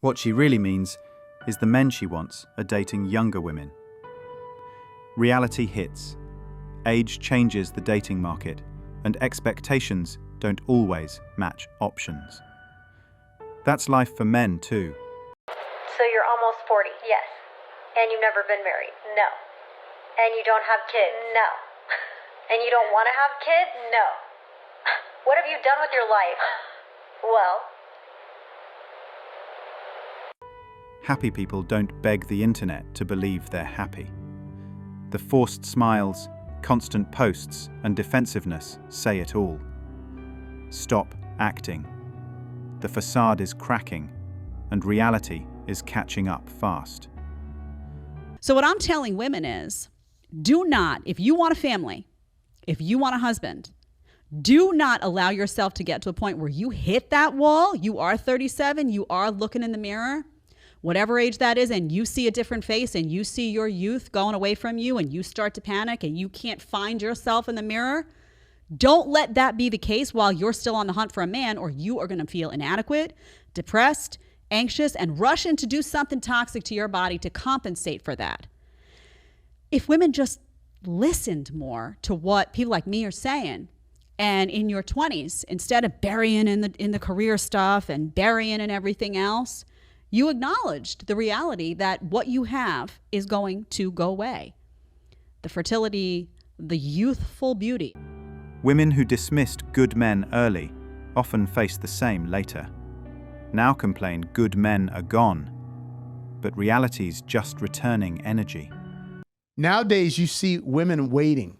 What she really means is the men she wants are dating younger women. Reality hits. Age changes the dating market, and expectations don't always match options. That's life for men too. So you're almost 40, yes. And you've never been married, no. And you don't have kids, no. And you don't want to have kids, no. What have you done with your life? Well... Happy people don't beg the internet to believe they're happy. The forced smiles, constant posts, and defensiveness say it all. Stop acting. The facade is cracking, and reality is catching up fast. So what I'm telling women is, do not, if you want a family, if you want a husband, do not allow yourself to get to a point where you hit that wall. You are 37, you are looking in the mirror, whatever age that is, and you see a different face and you see your youth going away from you and you start to panic and you can't find yourself in the mirror. Don't let that be the case while you're still on the hunt for a man, or you are going to feel inadequate, depressed, anxious, and rush in to do something toxic to your body to compensate for that. If women just listened more to what people like me are saying, and in your 20s, instead of burying in the career stuff and burying in everything else, you acknowledged the reality that what you have is going to go away. The fertility, the youthful beauty. Women who dismissed good men early often face the same later. Now complain good men are gone, but reality's just returning energy. Nowadays, you see women waiting.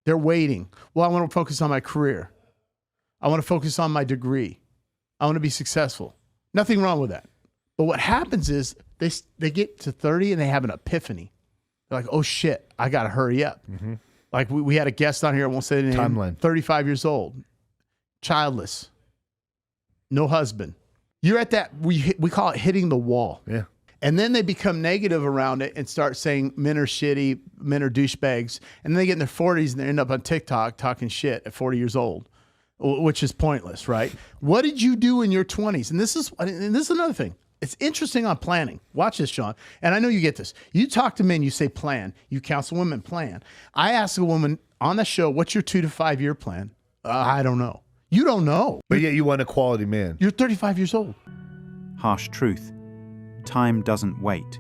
They're waiting. Well, I want to focus on my career. I want to focus on my degree. I want to be successful. Nothing wrong with that. But what happens is they get to 30 and they have an epiphany. They're like, oh shit, I got to hurry up. Mm-hmm. Like we had a guest on here, I won't say the name, Timeline. 35 years old, childless, no husband. You're at that, we call it hitting the wall. Yeah. And then they become negative around it and start saying men are shitty, men are douchebags. And then they get in their 40s and they end up on TikTok talking shit at 40 years old, which is pointless, right? What did you do in your 20s? And this is another thing. It's interesting on planning. Watch this, Sean. And I know you get this. You talk to men, you say plan. You counsel women, plan. I ask a woman on the show, what's your 2 to 5 year plan? I don't know. You don't know. But yet you want a quality man. You're 35 years old. Harsh truth. Time doesn't wait.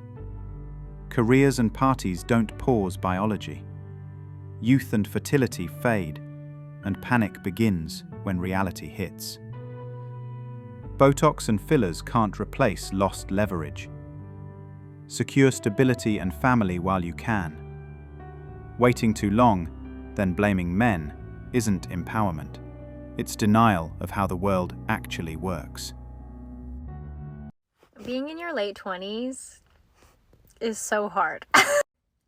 Careers and parties don't pause biology. Youth and fertility fade, and panic begins when reality hits. Botox and fillers can't replace lost leverage. Secure stability and family while you can. Waiting too long, then blaming men, isn't empowerment. It's denial of how the world actually works. Being in your late 20s is so hard.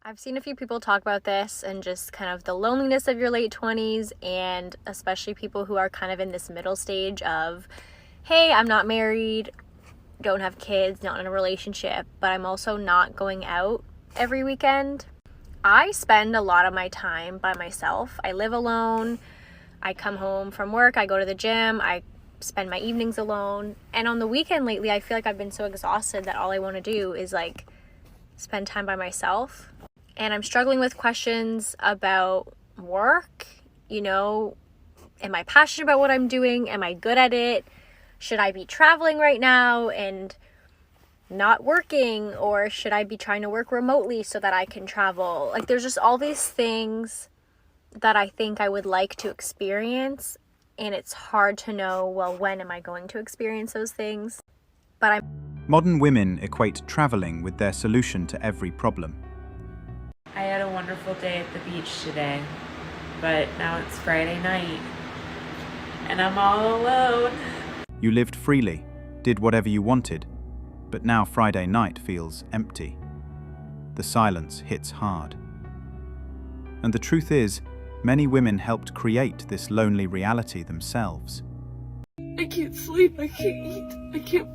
I've seen a few people talk about this and just kind of the loneliness of your late 20s, and especially people who are kind of in this middle stage of, hey, I'm not married, don't have kids, not in a relationship, but I'm also not going out every weekend. I spend a lot of my time by myself. I live alone. I come home from work, I go to the gym, I spend my evenings alone. And on the weekend lately, I feel like I've been so exhausted that all I want to do is like spend time by myself. And I'm struggling with questions about work. You know, am I passionate about what I'm doing? Am I good at it? Should I be traveling right now and not working? Or should I be trying to work remotely so that I can travel? Like, there's just all these things that I think I would like to experience. And it's hard to know, well, when am I going to experience those things? But Modern women equate traveling with their solution to every problem. I had a wonderful day at the beach today, but now it's Friday night, and I'm all alone. You lived freely, did whatever you wanted, but now Friday night feels empty. The silence hits hard. And the truth is, many women helped create this lonely reality themselves. I can't sleep, I can't eat, I can't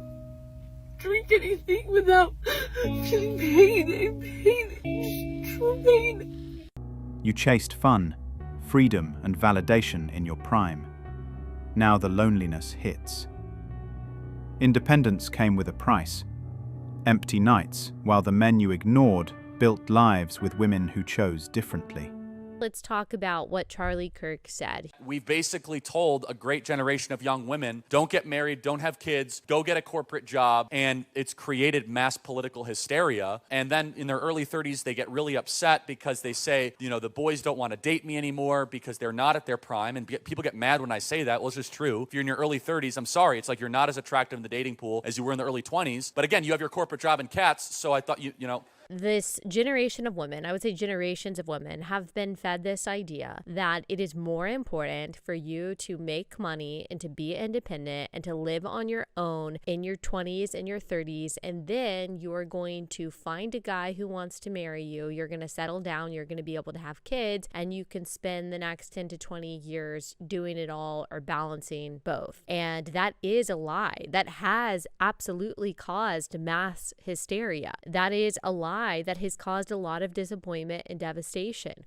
drink anything without feeling pain and pain, true pain. You chased fun, freedom, and validation in your prime. Now the loneliness hits. Independence came with a price. Empty nights, while the men you ignored built lives with women who chose differently. Let's talk about what Charlie Kirk said. We've basically told a great generation of young women, don't get married, don't have kids, go get a corporate job, and it's created mass political hysteria. And then in their early 30s, they get really upset because they say, the boys don't want to date me anymore because they're not at their prime. And people get mad when I say that. Well, it's just true. If you're in your early 30s, I'm sorry, it's like you're not as attractive in the dating pool as you were in the early 20s. But again, you have your corporate job and cats, so I thought This generation of women, I would say generations of women, have been fed this idea that it is more important for you to make money and to be independent and to live on your own in your 20s and your 30s. And then you are going to find a guy who wants to marry you. You're going to settle down. You're going to be able to have kids, and you can spend the next 10 to 20 years doing it all or balancing both. And that is a lie. That has absolutely caused mass hysteria. That is a lie that has caused a lot of disappointment and devastation.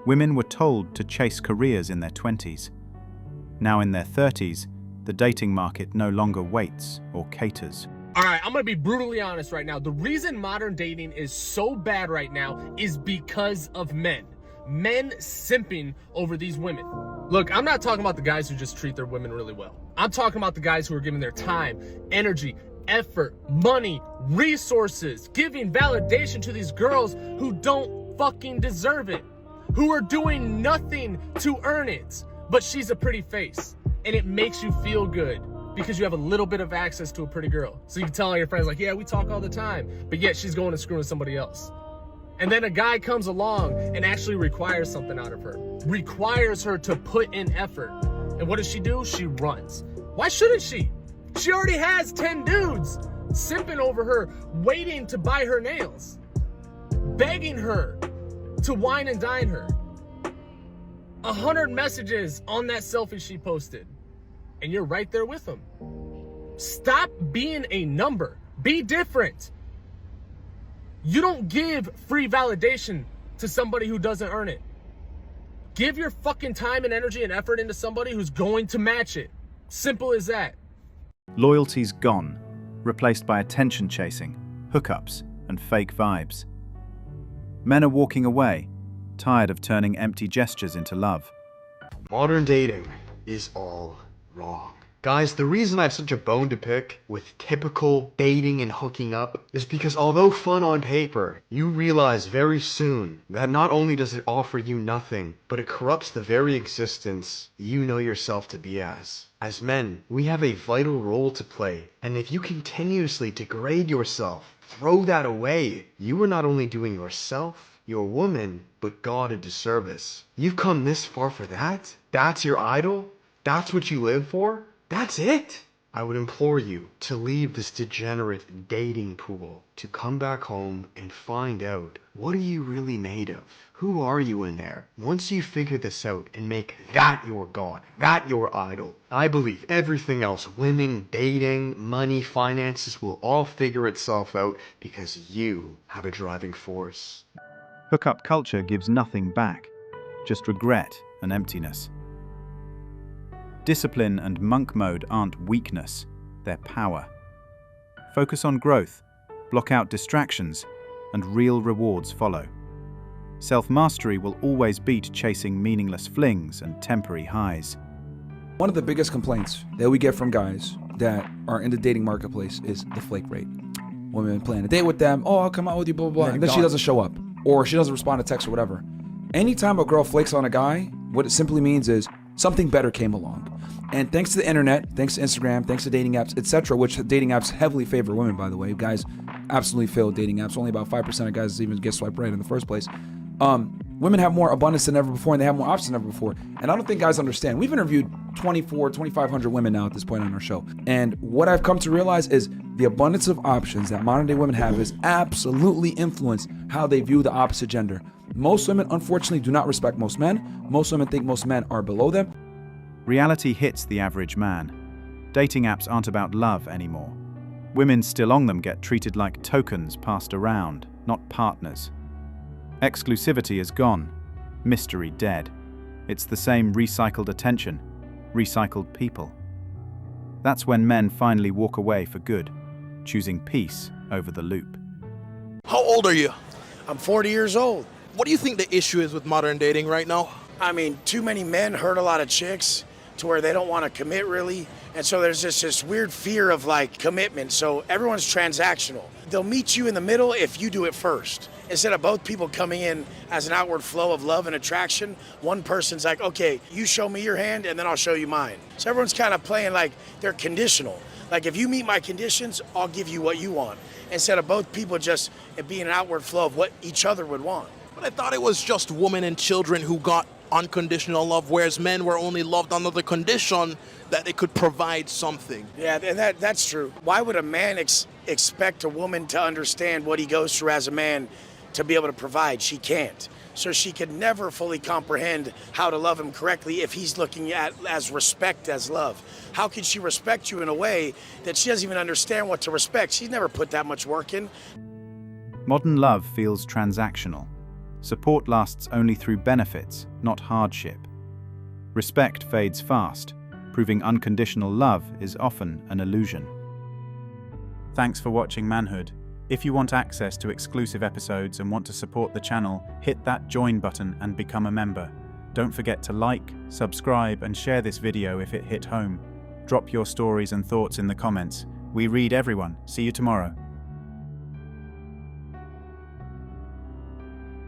Women were told to chase careers in their 20s. Now in their 30s, the dating market no longer waits or caters. All right, I'm gonna be brutally honest right now. The reason modern dating is so bad right now is because of men. Men simping over these women. Look, I'm not talking about the guys who just treat their women really well. I'm talking about the guys who are giving their time, energy, effort, money, resources, giving validation to these girls who don't fucking deserve it, who are doing nothing to earn it, but she's a pretty face, and it makes you feel good because you have a little bit of access to a pretty girl. So you can tell all your friends, like, yeah, we talk all the time, but yet she's going and screwing somebody else. And then a guy comes along and actually requires something out of her, requires her to put in effort. And what does she do? She runs. Why shouldn't she? She already has 10 dudes simping over her, waiting to buy her nails, begging her to wine and dine her. 100 messages on that selfie she posted, and you're right there with them. Stop being a number. Be different. You don't give free validation to somebody who doesn't earn it. Give your fucking time and energy and effort into somebody who's going to match it. Simple as that. Loyalty's gone, replaced by attention chasing, hookups, and fake vibes. Men are walking away, tired of turning empty gestures into love. Modern dating is all wrong. Guys, the reason I have such a bone to pick with typical dating and hooking up is because although fun on paper, you realize very soon that not only does it offer you nothing, but it corrupts the very existence you know yourself to be as. As men, we have a vital role to play, and if you continuously degrade yourself, throw that away, you are not only doing yourself, your woman, but God a disservice. You've come this far for that? That's your idol? That's what you live for? That's it? I would implore you to leave this degenerate dating pool, to come back home and find out, what are you really made of? Who are you in there? Once you figure this out and make that your God, that your idol, I believe everything else, women, dating, money, finances, will all figure itself out because you have a driving force. Hookup culture gives nothing back, just regret and emptiness. Discipline and monk mode aren't weakness, they're power. Focus on growth, block out distractions, and real rewards follow. Self-mastery will always beat chasing meaningless flings and temporary highs. One of the biggest complaints that we get from guys that are in the dating marketplace is the flake rate. Women plan a date with them, oh, I'll come out with you, blah, blah, blah, and then she doesn't show up, or she doesn't respond to text or whatever. Anytime a girl flakes on a guy, what it simply means is something better came along. And thanks to the internet, thanks to Instagram, thanks to dating apps, etc., which dating apps heavily favor women, by the way. Guys absolutely fail dating apps. Only about 5% of guys even get swiped right in the first place. Women have more abundance than ever before, and they have more options than ever before. And I don't think guys understand. We've interviewed 2,500 women now at this point on our show. And what I've come to realize is the abundance of options that modern day women have is absolutely influenced how they view the opposite gender. Most women, unfortunately, do not respect most men. Most women think most men are below them. Reality hits the average man. Dating apps aren't about love anymore. Women still on them get treated like tokens passed around, not partners. Exclusivity is gone, mystery dead. It's the same recycled attention, recycled people. That's when men finally walk away for good, choosing peace over the loop. How old are you? I'm 40 years old. What do you think the issue is with modern dating right now? I mean, too many men hurt a lot of chicks to where they don't want to commit really. And so there's just this weird fear of like commitment. So everyone's transactional. They'll meet you in the middle if you do it first. Instead of both people coming in as an outward flow of love and attraction, one person's like, okay, you show me your hand and then I'll show you mine. So everyone's kind of playing like they're conditional. Like if you meet my conditions, I'll give you what you want. Instead of both people just being an outward flow of what each other would want. But I thought it was just women and children who got unconditional love, whereas men were only loved under the condition that they could provide something. Yeah, and that's true. Why would a man expect a woman to understand what he goes through as a man to be able to provide? She can't. So she could never fully comprehend how to love him correctly if he's looking at as respect as love. How can she respect you in a way that she doesn't even understand what to respect? She's never put that much work in. Modern love feels transactional. Support lasts only through benefits, not hardship. Respect fades fast, proving unconditional love is often an illusion. Thanks for watching Manhood. If you want access to exclusive episodes and want to support the channel, hit that join button and become a member. Don't forget to like, subscribe, and share this video if it hit home. Drop your stories and thoughts in the comments. We read everyone. See you tomorrow.